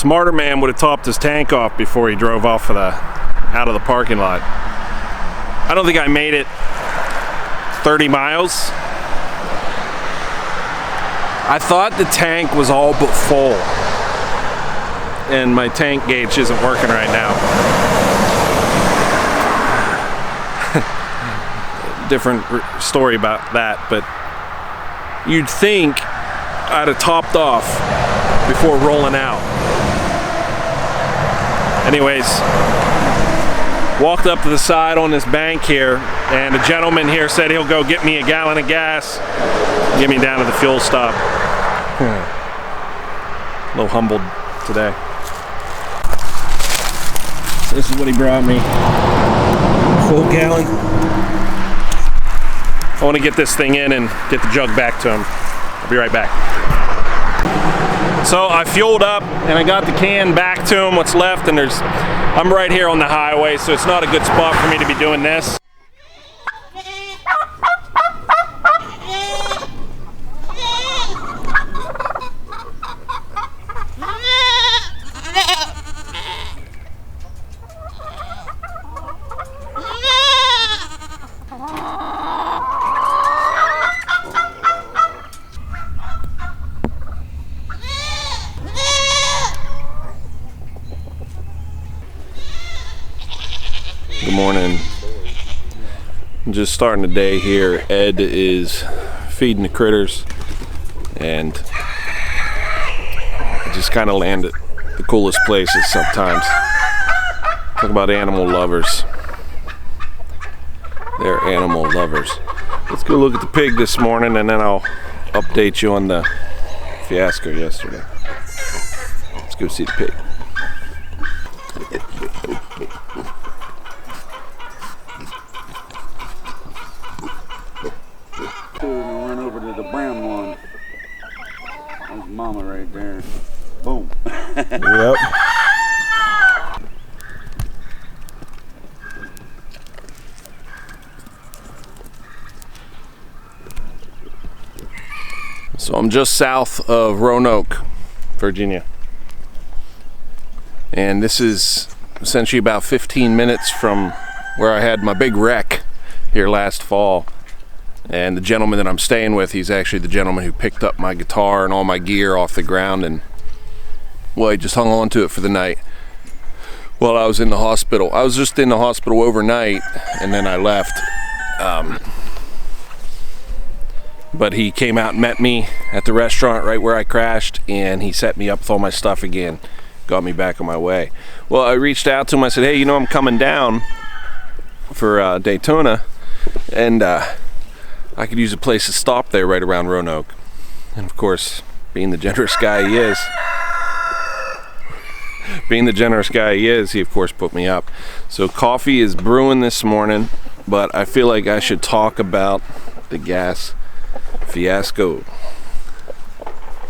smarter man would have topped his tank off before he drove off of out of the parking lot. I don't think I made it 30 miles. I thought the tank was all but full, and my tank gauge isn't working right now. Different story about that, but you'd think I'd have topped off before rolling out. Anyways, walked up to the side on this bank here, and a gentleman here said he'll go get me a gallon of gas, get me down to the fuel stop. A little humbled today. So this is what he brought me. Full gallon. I want to get this thing in and get the jug back to him. I'll be right back. So I fueled up and I got the can back to him, what's left, and I'm right here on the highway, so it's not a good spot for me to be doing this. Good morning. I'm just starting the day here. Ed is feeding the critters, and I just kind of land at the coolest places sometimes. Talk about animal lovers. They're animal lovers. Let's go look at the pig this morning, and then I'll update you on the fiasco yesterday. Let's go see the pig. Run over to the brown one. There's mama right there. Boom. Yep. So I'm just south of Roanoke, Virginia. And this is essentially about 15 minutes from where I had my big wreck here last fall. And the gentleman that I'm staying with, he's actually the gentleman who picked up my guitar and all my gear off the ground, and well, he just hung on to it for the night while I was in the hospital. I was just in the hospital overnight, and then I left. But he came out and met me at the restaurant right where I crashed, and he set me up with all my stuff again, got me back on my way. Well, I reached out to him. I said, hey, I'm coming down for Daytona, and I could use a place to stop there right around Roanoke. And of course, being the generous guy he is, he of course put me up. So coffee is brewing this morning, but I feel like I should talk about the gas fiasco.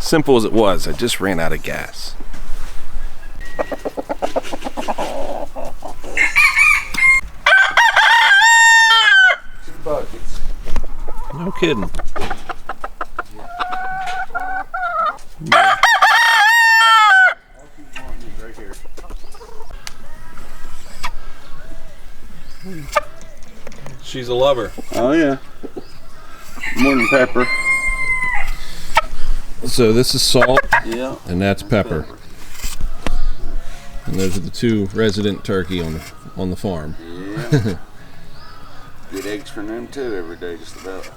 Simple as it was, I just ran out of gas. No kidding. She's a lover. Oh yeah. More than pepper. So this is salt, Yeah. and that's pepper. And those are the two resident turkey on the farm. Yeah. Get eggs from them too every day, just about.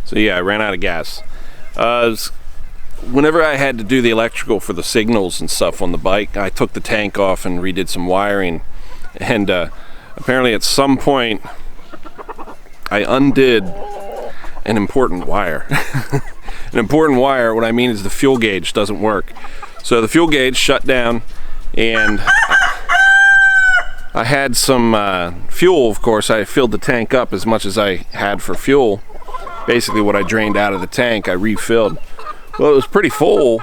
So yeah, I ran out of gas. Whenever I had to do the electrical for the signals and stuff on the bike, I took the tank off and redid some wiring. And apparently at some point, I undid an important wire. An important wire, what I mean is the fuel gauge doesn't work. So the fuel gauge shut down, and I had some fuel, of course. I filled the tank up as much as I had for fuel. basically what I drained out of the tank, I refilled. Well, it was pretty full,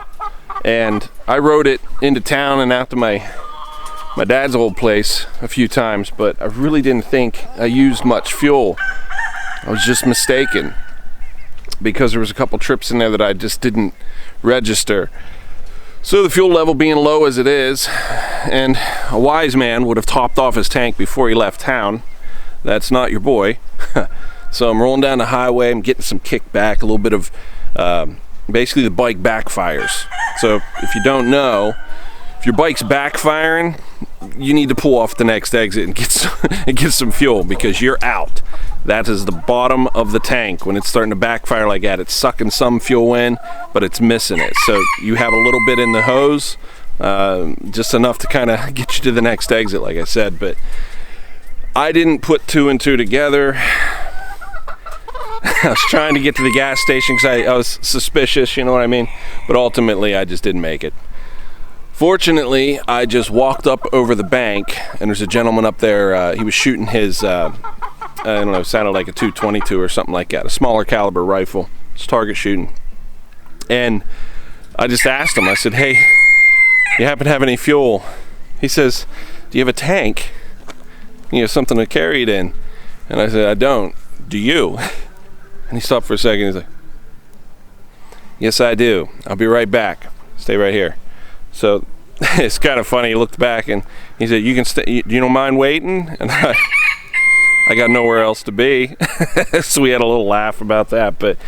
and I rode it into town and out to my dad's old place a few times, but I really didn't think I used much fuel. I was just mistaken, because there was a couple trips in there that I just didn't register. So the fuel level being low as it is, and a wise man would have topped off his tank before he left town. That's not your boy. So I'm rolling down the highway, I'm getting some kickback, a little bit of, basically the bike backfires. So if you don't know, if your bike's backfiring, you need to pull off the next exit and get some fuel, because you're out. That is the bottom of the tank. When it's starting to backfire like that, it's sucking some fuel in, but it's missing it. So you have a little bit in the hose, just enough to kind of get you to the next exit, like I said. But I didn't put 2 and 2 together. I was trying to get to the gas station because I was suspicious, you know what I mean? But ultimately, I just didn't make it. Fortunately, I just walked up over the bank, and there's a gentleman up there. He was shooting his, I don't know, it sounded like a .222 or something like that, a smaller caliber rifle. It's target shooting. And I just asked him, I said, hey, you happen to have any fuel? He says, do you have a tank? You know, something to carry it in? And I said, I don't. Do you? And he stopped for a second. He's like, yes, I do. I'll be right back. Stay right here. So it's kind of funny. He looked back and he said, you can stay. You don't mind waiting? And I got nowhere else to be. So we had a little laugh about that. But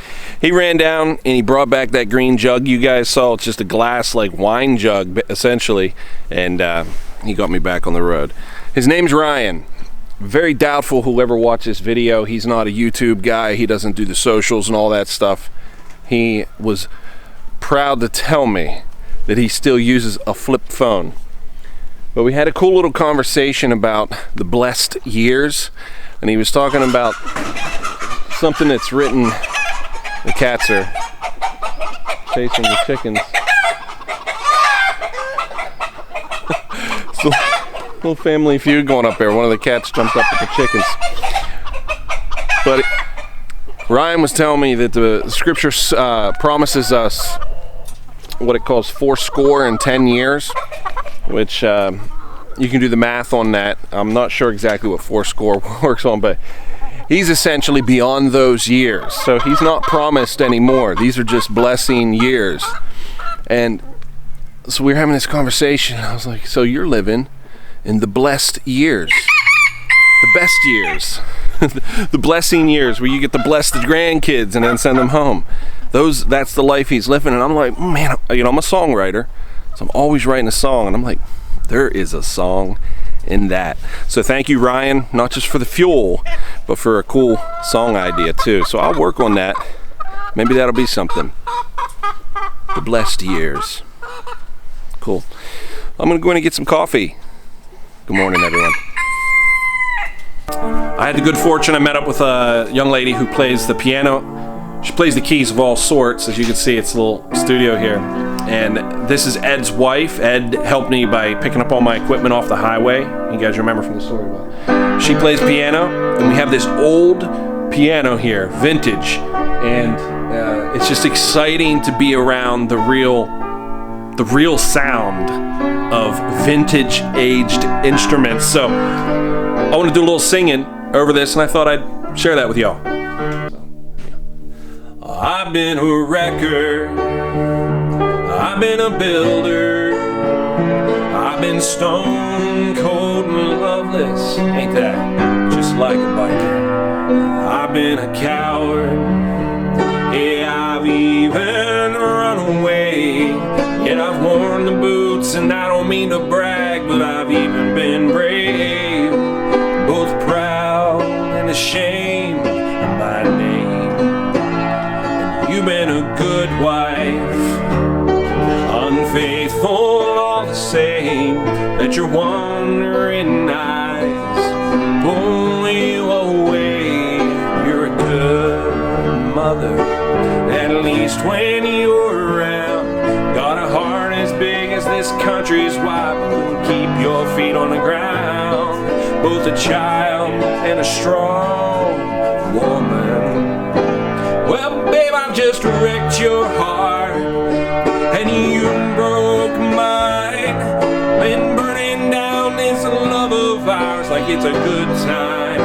he ran down and he brought back that green jug you guys saw. It's just a glass like wine jug essentially. And he got me back on the road. His name's Ryan. Very doubtful who'll ever watch this video. He's not a YouTube guy. He doesn't do the socials and all that stuff. He was proud to tell me that he still uses a flip phone. But we had a cool little conversation about the blessed years, and he was talking about something that's written. The cats are chasing the chickens. So, little family feud going up there. One of the cats jumped up at the chickens. But Ryan was telling me that the scripture promises us what it calls 70 years, which you can do the math on that. I'm not sure exactly what 70 works on, but he's essentially beyond those years. So he's not promised anymore. These are just blessing years. And so we were having this conversation. I was like, so you're living in the blessed years, the best years, the blessing years where you get to bless the grandkids and then send them home. That's the life he's living. And I'm like, man, you know, I'm a songwriter, so I'm always writing a song. And I'm like, there is a song in that. So thank you, Ryan, not just for the fuel, but for a cool song idea too. So I'll work on that. Maybe that'll be something. The blessed years. Cool. I'm gonna go in and get some coffee. Good morning, everyone. I had the good fortune, I met up with a young lady who plays the piano. She plays the keys of all sorts. As you can see, it's a little studio here. And this is Ed's wife. Ed helped me by picking up all my equipment off the highway. You guys remember from the story. Well, she plays piano, and we have this old piano here, vintage. And it's just exciting to be around the real sound of vintage aged instruments. So I want to do a little singing over this, and I thought I'd share that with y'all. I've been a wrecker, I've been a builder, I've been stone cold and loveless, ain't that just like a biker? I've been a coward, yeah, I've even run away. Yet I've worn the boots, and I don't mean to brag, but I've even been brave, both proud and ashamed of my name. And you've been a good wife, unfaithful all the same. Let your wandering eyes pull you away. You're a good mother, at least when you're around. Got a heart as big as this country's wide, but keep your feet on the ground. Both a child and a strong woman. just wrecked your heart, and you broke mine. Been burning down this love of ours like it's a good time.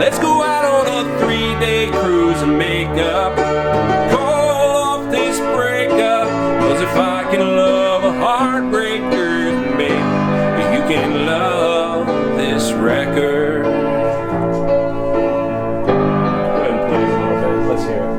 Let's go out on a 3-day cruise and make up. Call off this breakup, 'cause if I can love a heartbreaker, maybe you can love this record. Let's hear it.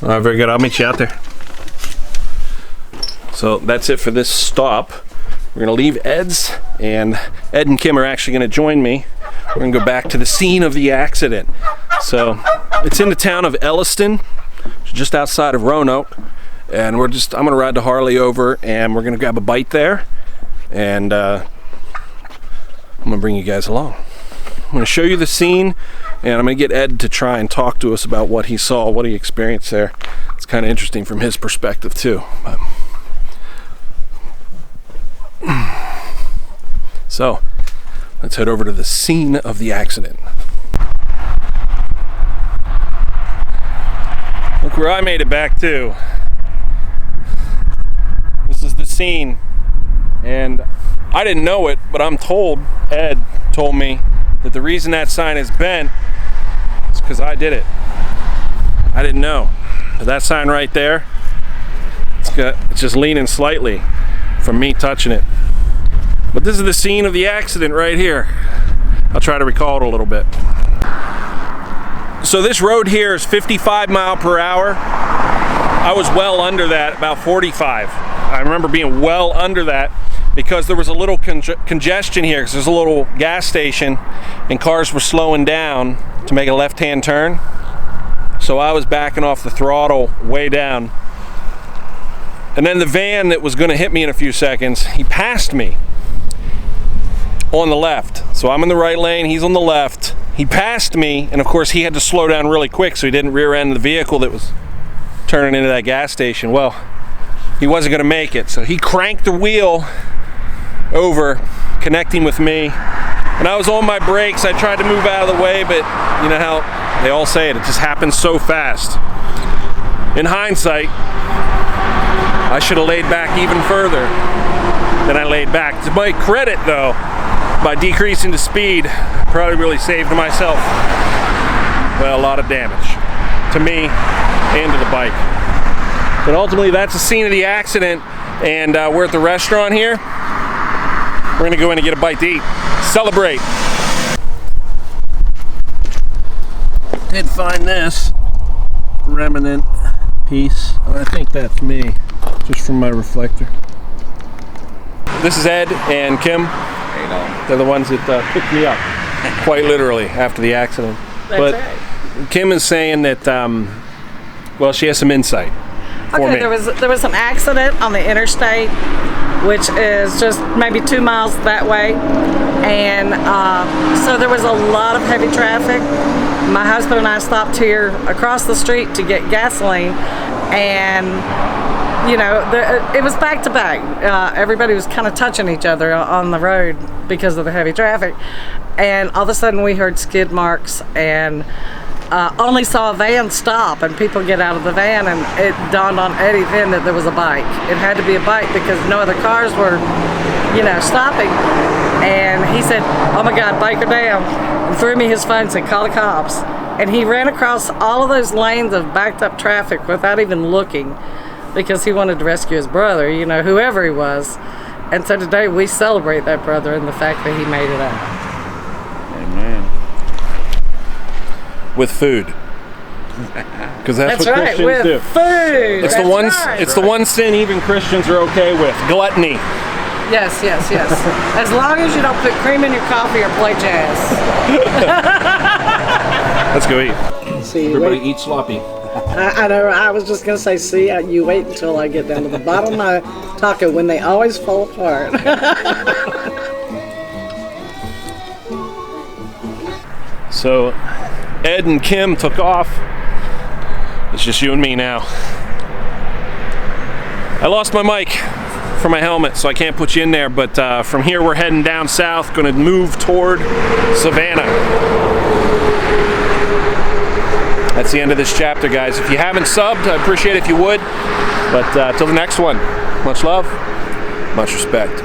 All right, very good. I'll meet you out there. So that's it for this stop. We're gonna leave Ed's, and Ed and Kim are actually gonna join me. We're gonna go back to the scene of the accident. So it's in the town of Lewistown, just outside of Roanoke, and I'm gonna ride the Harley over, and we're gonna grab a bite there, and I'm gonna bring you guys along. I'm gonna show you the scene, and I'm gonna get Ed to try and talk to us about what he saw, what he experienced there. It's kind of interesting from his perspective too. So let's head over to the scene of the accident. Look where I made it back to. This is the scene, and I didn't know it, but I'm told, Ed told me, that the reason that sign is bent is because I did it. I didn't know. But that sign right there, it's just leaning slightly from me touching it. But this is the scene of the accident right here. I'll try to recall it a little bit. So this road here is 55 mile per hour. I was well under that, about 45. I remember being well under that because there was a little congestion here, because there's a little gas station and cars were slowing down to make a left-hand turn. So I was backing off the throttle way down. And then the van that was gonna hit me in a few seconds, he passed me on the left. So I'm in the right lane, he's on the left. He passed me, and of course he had to slow down really quick so he didn't rear end the vehicle that was turning into that gas station. Well, he wasn't gonna make it, so he cranked the wheel over, connecting with me. And I was on my brakes. I tried to move out of the way, but you know how they all say it just happens so fast. In hindsight, I should have laid back even further than I laid back. To my credit though, by decreasing the speed, I probably really saved myself, well, a lot of damage to me and to the bike. But ultimately that's the scene of the accident, and we're at the restaurant here. We're gonna go in and get a bite to eat. Celebrate. Did find this remnant piece, and I think that's me, just from my reflector. This is Ed and Kim. They're the ones that picked me up, quite literally, after the accident. That's but right. Kim is saying that, well, she has some insight for me. There was an accident on the interstate, which is just maybe 2 miles that way, and so there was a lot of heavy traffic. My husband and I stopped here across the street to get gasoline, and you know, it was back to back. Everybody was kind of touching each other on the road because of the heavy traffic, and all of a sudden we heard skid marks, and only saw a van stop and people get out of the van, and it dawned on Eddie then that there was a bike. It had to be a bike because no other cars were, you know, stopping. And he said, "Oh my God, biker down," and threw me his phone and said, "Call the cops." And he ran across all of those lanes of backed up traffic without even looking, because he wanted to rescue his brother, you know, whoever he was. And so today we celebrate that brother and the fact that he made it out. Amen. With food, because that's what right, Christians with do. Food. It's It's the one sin even Christians are okay with: gluttony. Yes, yes, yes. As long as you don't put cream in your coffee or play jazz. Let's go eat. See, Everybody eat sloppy. I know. I was just gonna say, see, you wait until I get down to the bottom of my taco when they always fall apart. So Ed and Kim took off. It's just you and me now. I lost my mic for my helmet, so I can't put you in there, but from here we're heading down south, gonna move toward Savannah. That's the end of this chapter, guys. If you haven't subbed, I appreciate it if you would. But till the next one, much love, much respect.